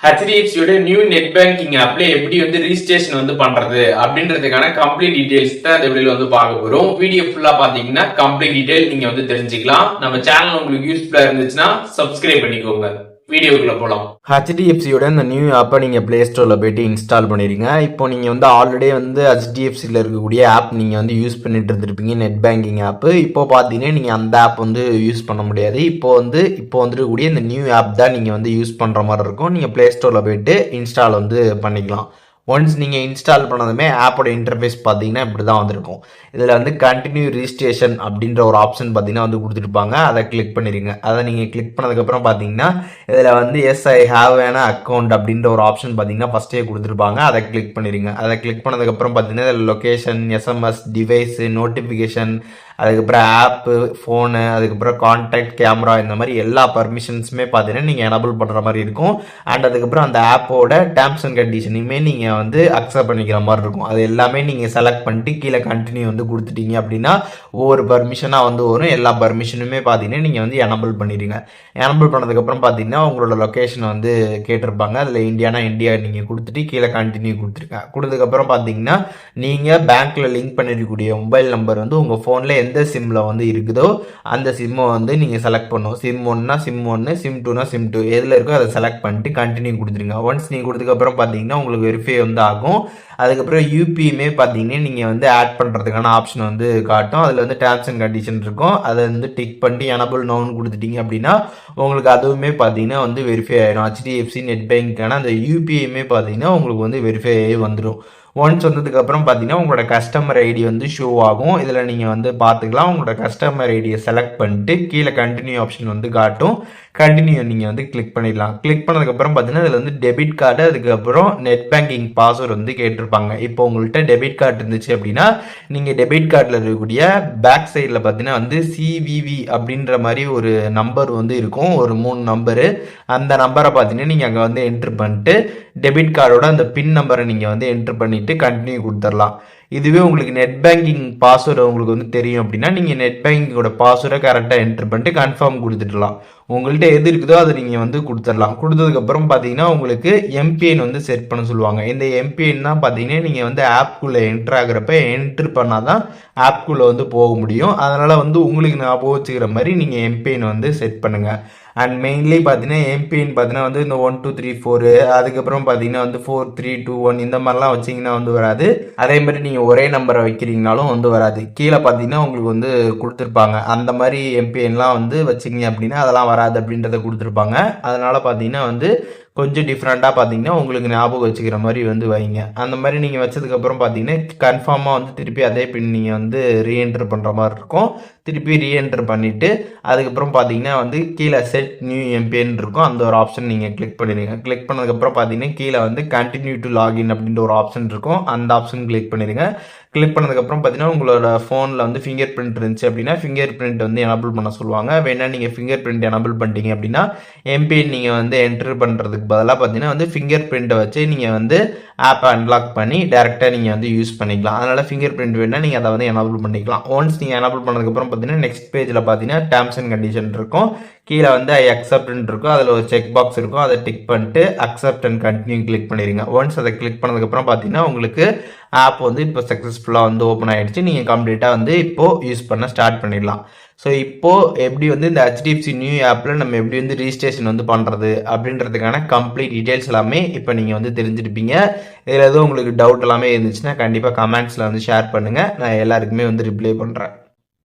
HDFCயோட new net banking ஆப்ல எப்படி registration பண்றது அப்படின்றதுக்கான கம்ப்ளீட் டீடைல்ஸ் தான் இந்த வீடியோல பார்க்க போறோம். வீடியோ ஃபுல்லா பாத்தீங்கன்னா கம்ப்ளீட் டீடைல் நீங்க தெரிஞ்சுக்கலாம். நம்ம சேனல் உங்களுக்கு யூஸ்ஃபுல்லா இருந்துச்சுன்னா சப்ஸ்கிரைப் பண்ணிக்கோங்க. வீடியோக்குள்ள போலாம். HDFCயோட இந்த நியூ ஆப்பை நீங்க பிளே ஸ்டோர்ல போயிட்டு இன்ஸ்டால் பண்ணிருங்க. இப்போ நீங்க ஆல்ரெடி HDFCல இருக்கக்கூடிய ஆப் நீங்க யூஸ் பண்ணிட்டு இருந்திருப்பீங்க, நெட் பேங்கிங் ஆப். இப்போ பாத்தீங்கன்னா நீங்க அந்த ஆப் யூஸ் பண்ண முடியாது. இப்போ வந்துருக்கக்கூடிய இந்த நியூ ஆப் தான் நீங்க யூஸ் பண்ற மாதிரி இருக்கும். நீங்க பிளே ஸ்டோர்ல போயிட்டு இன்ஸ்டால் பண்ணிக்கலாம். ஒன்ஸ் நீங்கள் இன்ஸ்டால் பண்ணதுமே ஆப்போட இன்டர்ஃபேஸ் பார்த்தீங்கன்னா இப்படி தான் வந்திருக்கும். இதில் கண்டினியூ ரிஜிஸ்ட்ரேஷன் அப்படின்ற ஒரு ஆப்ஷன் பார்த்தீங்கன்னா கொடுத்துருப்பாங்க. அதை கிளிக் பண்ணிடுங்க. அதை நீங்கள் கிளிக் பண்ணதுக்கப்புறம் பார்த்தீங்கன்னா இதில் எஸ் ஐ ஹாவ் வேண அக்கௌண்ட் அப்படின்ற ஒரு ஆப்ஷன் பார்த்தீங்கன்னா ஃபஸ்ட்டே கொடுத்துருப்பாங்க. அதை கிளிக் பண்ணிடுங்க. அதை கிளிக் பண்ணதுக்கப்புறம் பார்த்தீங்கன்னா இதில் லொக்கேஷன், எஸ்எம்எஸ், டிவைஸு, நோட்டிஃபிகேஷன், அதுக்கப்புறம் ஆப்பு, ஃபோனு, அதுக்கப்புறம் கான்டாக்ட், கேமரா, இந்த மாதிரி எல்லா பர்மிஷன்ஸுமே பார்த்தீங்கன்னா நீங்கள் எனபிள் பண்ணுற மாதிரி இருக்கும். அண்ட் அதுக்கப்புறம் அந்த ஆப்போட டேர்ம்ஸ் அண்ட் கண்டிஷனையுமே நீங்கள் அக்செப்ட் பண்ணிக்கிற மாதிரி இருக்கும். அது எல்லாமே நீங்கள் செலக்ட் பண்ணிட்டு கீழே கண்டினியூ கொடுத்துட்டீங்க அப்படின்னா ஒவ்வொரு பர்மிஷனாக வரும். எல்லா பர்மிஷனுமே பார்த்தீங்கன்னா நீங்கள் எனபிள் பண்ணிடுங்க. எனபிள் பண்ணதுக்கப்புறம் பார்த்தீங்கன்னா உங்களோட லொக்கேஷன் கேட்டிருப்பாங்க. அதில் இந்தியானா இந்தியா நீங்கள் கொடுத்துட்டு கீழே கண்டினியூ கொடுத்துருங்க. கொடுத்ததுக்கப்புறம் பார்த்தீங்கன்னா நீங்கள் பேங்க்கில் லிங்க் பண்ணிருக்கக்கூடிய மொபைல் நம்பர் உங்கள் ஃபோனில் எந்த சிம்மில் இருக்குதோ அந்த சிம்மை நீங்கள் செலக்ட் பண்ணும். சிம் 1னா சிம் 1, சிம் 2னா சிம் 2, எதில் இருக்கோ அதை செலக்ட் பண்ணிட்டு கண்டினியூ கொடுத்துருங்க. ஒன்ஸ் நீங்கள் கொடுத்ததுக்கப்புறம் பார்த்தீங்கன்னா உங்களுக்கு வெரிஃபை ஆகும். அதுக்கப்புறம் யூபியுமே பார்த்தீங்கன்னா நீங்கள் ஆட் பண்ணுறதுக்கான ஆப்ஷன் காட்டும். அதில் டேர்ம்ஸ் அண்ட் கண்டிஷன் இருக்கும். அதை டிக் பண்ணி எனபிள் நோன்னு கொடுத்துட்டீங்க அப்படின்னா உங்களுக்கு அதுவுமே பார்த்தீங்கன்னா வெரிஃபை ஆயிடும். HDFC நெட் பேங்க்கான அந்த யூபிஐயுமே பார்த்தீங்கன்னா உங்களுக்கு வெரிஃபை ஆகி வந்துடும். ஒன்ஸ் வந்ததுக்கப்புறம் பார்த்தீங்கன்னா உங்களோட கஸ்டமர் ஐடி ஷோ ஆகும். இதில் நீங்கள் பார்த்துக்கலாம். உங்களோட கஸ்டமர் ஐடியை செலக்ட் பண்ணிட்டு கீழே கண்டினியூ ஆப்ஷன் காட்டும். கண்டினியூ நீங்கள் கிளிக் பண்ணிடலாம். கிளிக் பண்ணதுக்கப்புறம் பார்த்தீங்கன்னா இதில் டெபிட் கார்டு, அதுக்கப்புறம் நெட் பேங்கிங் பாஸ்வேர்டு கேட்டிருப்பாங்க. இப்போ உங்கள்கிட்ட டெபிட் கார்டு இருந்துச்சு அப்படின்னா நீங்கள் டெபிட் கார்டில் இருக்கக்கூடிய பேக் சைடில் பார்த்தீங்கன்னா CVV அப்படின்ற மாதிரி ஒரு நம்பர் இருக்கும். ஒரு 3 நம்பரு. அந்த நம்பரை பார்த்தீங்கன்னா நீங்கள் அங்கே என்ட்ரு பண்ணிட்டு டெபிட் கார்டோட அந்த பின் நம்பரை நீங்கள் என்ட்ரு பண்ணிட்டு கண்டினியூ கொடுத்துடலாம். இதுவே உங்களுக்கு நெட் பேங்கிங் பாஸ்வேர்டு உங்களுக்கு தெரியும் அப்படின்னா நீங்கள் நெட் பேங்கிங்கோட பாஸ்வேர்டை கரெக்டாக என்ட்ரு பண்ணிட்டு கன்ஃபார்ம் கொடுத்துடலாம். உங்கள்கிட்ட எது இருக்குதோ அதை நீங்கள் கொடுத்துடலாம். கொடுத்ததுக்கப்புறம் பார்த்தீங்கன்னா உங்களுக்கு எம்பிஎன் செட் பண்ண சொல்லுவாங்க. இந்த எம்பிஎன் தான் பார்த்தீங்கன்னா நீங்கள் ஆப்குள்ளே என்ட்ரு ஆகிறப்ப என்ட்ரு பண்ணால் தான் ஆப்குள்ளே போக முடியும். அதனால் உங்களுக்கு ஞாபகம் வச்சுக்கிற மாதிரி நீங்கள் எம்பிஎன் செட் பண்ணுங்கள். அண்ட் மெயின்லி பார்த்தீங்கன்னா எம்பிஎன் பார்த்தீங்கன்னா இந்த 1 2 3 4, அதுக்கப்புறம் பார்த்தீங்கன்னா 4 3 2 1 இந்த மாதிரிலாம் வச்சிங்கன்னா வராது. அதே மாதிரி நீங்கள் ஒரே நம்பரை வைக்கிறீங்கனாலும் வராது. கீழே பார்த்தீங்கன்னா உங்களுக்கு கொடுத்துருப்பாங்க. அந்த மாதிரி எம்பிஎன்லாம் வச்சிங்க அப்படின்னா அதெல்லாம் வராது அப்படின்றத கொடுத்துருப்பாங்க. அதனால் பார்த்தீங்கன்னா கொஞ்சம் டிஃப்ரெண்ட்டாக பார்த்தீங்கன்னா உங்களுக்கு ஞாபகம் வச்சுக்கிற மாதிரி வைங்க. அந்த மாதிரி நீங்கள் வச்சதுக்கப்புறம் பார்த்தீங்கன்னா கன்ஃபார்மாக திருப்பி அதே பின் நீங்கள் ரீஎன்ட்ரு பண்ணுற மாதிரி இருக்கும். திருப்பி ரீஎன்ட்ரு பண்ணிவிட்டு அதுக்கப்புறம் பார்த்தீங்கன்னா கீழே செட் நியூ எம்பிஎன் இருக்கும். அந்த ஒரு ஆப்ஷன் நீங்கள் கிளிக் பண்ணிடுங்க. கிளிக் பண்ணதுக்கப்புறம் பார்த்தீங்கன்னா கீழே கண்டினியூ டு லாகின் அப்படின்ற ஒரு ஆப்ஷன் இருக்கும். அந்த ஆப்ஷன் கிளிக் பண்ணிடுங்க. கிளிக் பண்ணதுக்கப்புறம் பார்த்தீங்கன்னா உங்களோட ஃபோனில் ஃபிங்கர் பிரிண்ட் இருந்துச்சு அப்படின்னா ஃபிங்கர் பிரிண்ட் எனபிள் பண்ண சொல்லுவாங்க. வேணா நீங்கள் ஃபிங்கர் பிரிண்ட் எனபிள் பண்ணிட்டீங்க அப்படின்னா எம்பிஎன் நீங்கள் என்ட்ரு பண்ணுறதுக்கு பதிலாக பார்த்தீங்கன்னா ஃபிங்கர் பிரிண்ட்டை வச்சு நீங்கள் ஆப்பை அன்லாக் பண்ணி டேரெக்டாக நீங்கள் யூஸ் பண்ணிக்கலாம். அதனால் ஃபிங்கர் பிரிண்ட் வேணால் நீங்கள் அதை எனபிள் பண்ணிக்கலாம். ஒன்ஸ் நீங்கள் எனபிள் பண்ணதுக்கப்புறம் பார்த்தீங்கன்னா நெக்ஸ்ட் பேஜில் பார்த்தீங்கன்னா டேர்ம்ஸ் அண்ட் கண்டிஷன் இருக்கும். கீழே ஐ அக்செப்ட்னு இருக்கும். அதில் ஒரு செக் பாக்ஸ் இருக்கும். அதை டிக் பண்ணிட்டு அக்செப்ட் அண்ட் கண்டினியூ கிளிக் பண்ணிடுங்க. ஒன்ஸ் அதை கிளிக் பண்ணதுக்கப்புறம் பார்த்தீங்கன்னா உங்களுக்கு ஆப் இப்போ சக்ஸஸ்ஃபுல்லாக ஓப்பன் ஆகிடுச்சு. நீங்கள் கம்ப்ளீட்டாக இப்போது யூஸ் பண்ண ஸ்டார்ட் பண்ணிடலாம். ஸோ இப்போது எப்படி இந்த HDFC நியூ ஆப்பில் நம்ம எப்படி ரிஜிஸ்ட்ரேஷன் பண்ணுறது அப்படின்றதுக்கான கம்ப்ளீட் டீட்டெயில்ஸ் எல்லாமே இப்போ நீங்கள் தெரிஞ்சிருப்பீங்க. இதில் எதுவும் உங்களுக்கு டவுட் எல்லாமே இருந்துச்சுன்னா கண்டிப்பாக கமெண்ட்ஸில் ஷேர் பண்ணுங்கள். நான் எல்லாருக்குமே ரிப்ளை பண்ணுறேன்.